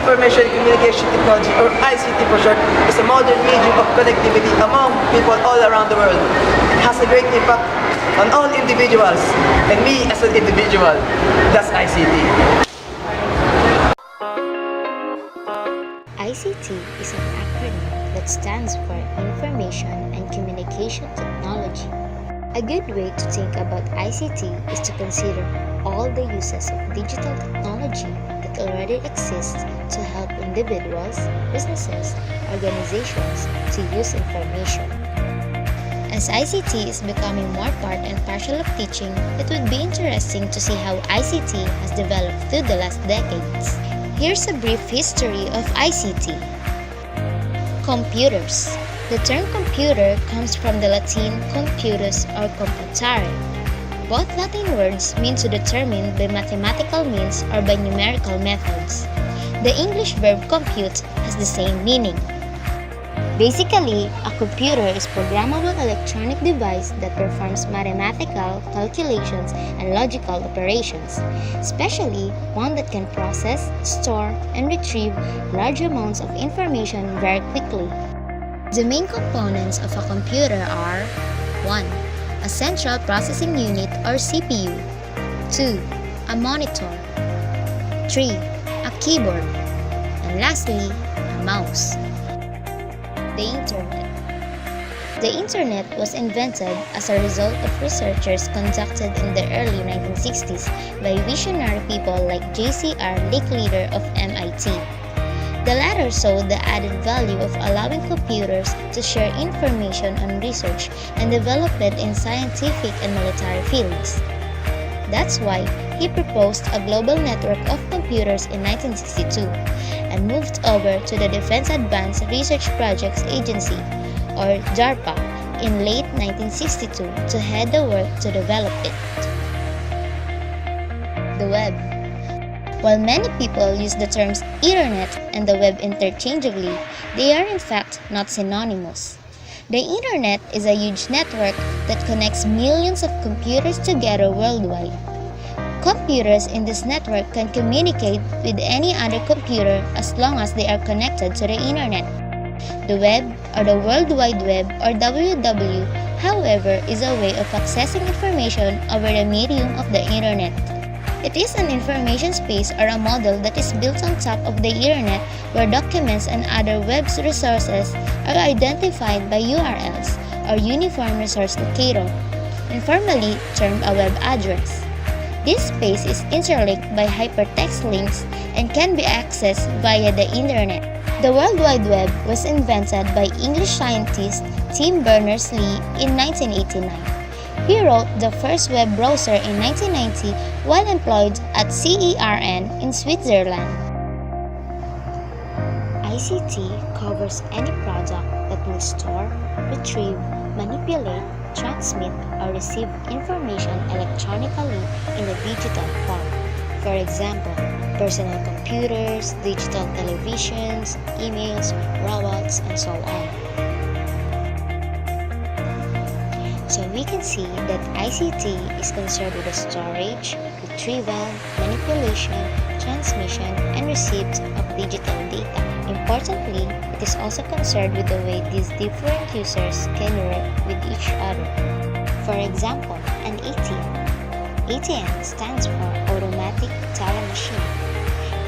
Information Communication Technology, or ICT for short, is a modern medium of connectivity among people all around the world. It has a great impact on all individuals, and me as an individual. That's ICT. ICT is an acronym that stands for Information and Communication Technology. A good way to think about ICT is to consider all the uses of digital technology that already exists to help individuals, businesses, organizations to use information. As ICT is becoming more part and parcel of teaching, it would be interesting to see how ICT has developed through the last decades. Here's a brief history of ICT. Computers. The term computer comes from the Latin computus or computare. Both Latin words mean to determine by mathematical means or by numerical methods. The English verb compute has the same meaning. Basically, a computer is a programmable electronic device that performs mathematical calculations and logical operations, especially one that can process, store, and retrieve large amounts of information very quickly. The main components of a computer are 1. A central processing unit or CPU. 2. A monitor. 3. A keyboard. And lastly, a mouse. The Internet. The Internet was invented as a result of researchers conducted in the early 1960s by visionary people like J.C.R. Licklider of MIT. The latter saw the added value of allowing computers to share information on research and development in scientific and military fields. That's why he proposed a global network of computers in 1962 and moved over to the Defense Advanced Research Projects Agency, or DARPA, in late 1962 to head the work to develop it. The Web. While many people use the terms Internet and the web interchangeably, they are in fact not synonymous. The Internet is a huge network that connects millions of computers together worldwide. Computers in this network can communicate with any other computer as long as they are connected to the Internet. The web, or the World Wide Web, or WW, however, is a way of accessing information over the medium of the Internet. It is an information space or a model that is built on top of the Internet where documents and other web resources are identified by URLs or Uniform Resource Locator, informally termed a web address. This space is interlinked by hypertext links and can be accessed via the Internet. The World Wide Web was invented by English scientist Tim Berners-Lee in 1989. He wrote the first web browser in 1990 while employed at CERN in Switzerland. ICT covers any product that will store, retrieve, manipulate, transmit, or receive information electronically in a digital form. For example, personal computers, digital televisions, emails, robots, and so on. So we can see that ICT is concerned with the storage, retrieval, manipulation, transmission, and receipt of digital data. Importantly, it is also concerned with the way these different users can work with each other. For example, an ATM. ATM stands for Automatic Teller Machine.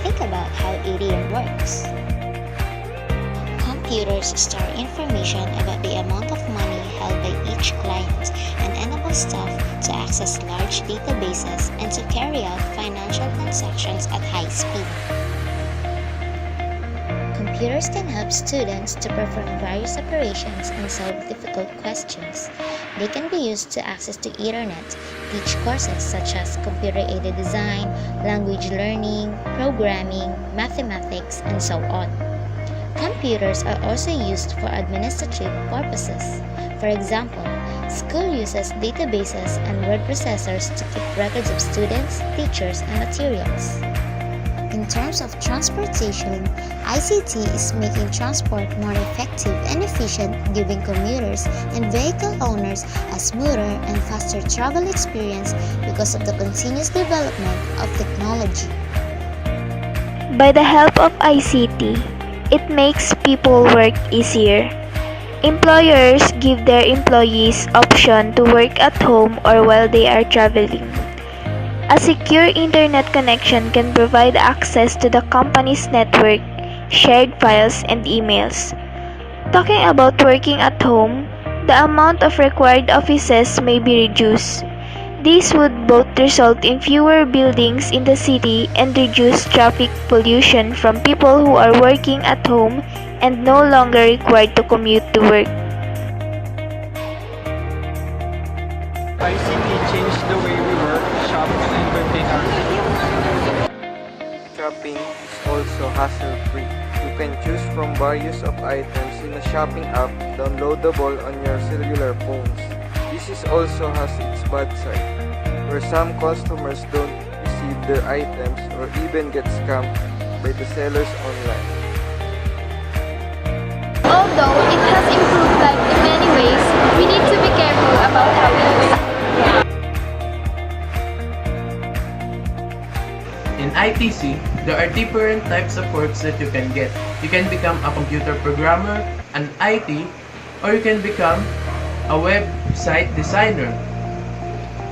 Think about how ATM works. Computers store information about the amount of money held by each client and enable staff to access large databases and to carry out financial transactions at high speed. Computers can help students to perform various operations and solve difficult questions. They can be used to access the Internet, teach courses such as computer-aided design, language learning, programming, mathematics, and so on. Computers are also used for administrative purposes. For example, school uses databases and word processors to keep records of students, teachers, and materials. In terms of transportation, ICT is making transport more effective and efficient, giving commuters and vehicle owners a smoother and faster travel experience because of the continuous development of technology. By the help of ICT, it makes people work easier. Employers give their employees option to work at home or while they are traveling. A secure internet connection can provide access to the company's network, shared files, and emails. Talking about working at home, the amount of required offices may be reduced. This would both result in fewer buildings in the city and reduce traffic pollution from people who are working at home and no longer required to commute to work. ICT changed the way we work, shop, and entertain ourselves. Shopping is also hassle-free. You can choose from various of items in a shopping app downloadable on your cellular phones. This also has its bad side, where some customers don't receive their items or even get scammed by the sellers online. Although it has improved life in many ways, we need to be careful about how we use it. In ITC, there are different types of works that you can get. You can become a computer programmer, an IT, or you can become a website designer.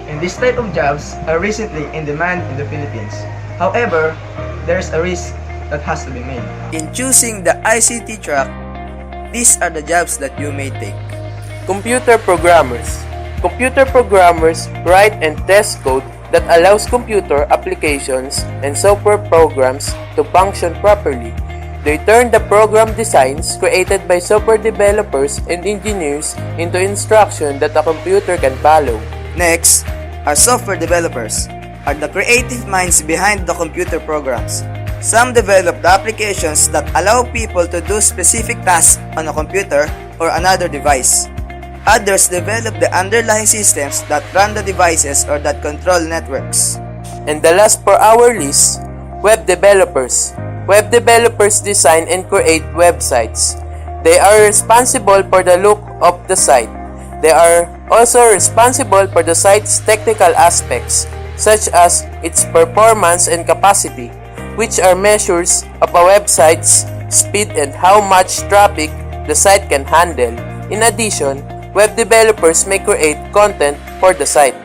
And this type of jobs are recently in demand in the Philippines. However, there's a risk that has to be made. In choosing the ICT track, these are the jobs that you may take. Computer programmers. Computer programmers write and test code that allows computer applications and software programs to function properly. They turn the program designs created by software developers and engineers into instruction that a computer can follow. Next, our software developers are the creative minds behind the computer programs. Some develop the applications that allow people to do specific tasks on a computer or another device. Others develop the underlying systems that run the devices or that control networks. And the last for our list, web developers. Web developers design and create websites. They are responsible for the look of the site. They are also responsible for the site's technical aspects, such as its performance and capacity, which are measures of a website's speed and how much traffic the site can handle. In addition, web developers may create content for the site.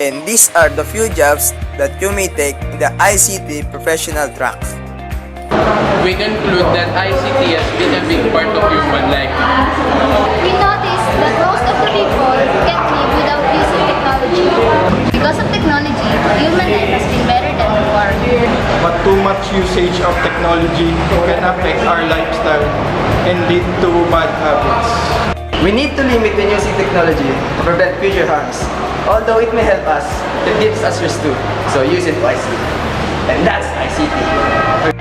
And these are the few jobs that you may take in the ICT professional track. We conclude that ICT has been a big part of human life. We notice that most of the people can't live without using technology. Because of technology, human life has been better than before. But too much usage of technology can affect our lifestyle and lead to bad habits. We need to limit when using technology to prevent future harms. Although it may help us, it gives us risk too. So use it wisely. And that's ICT.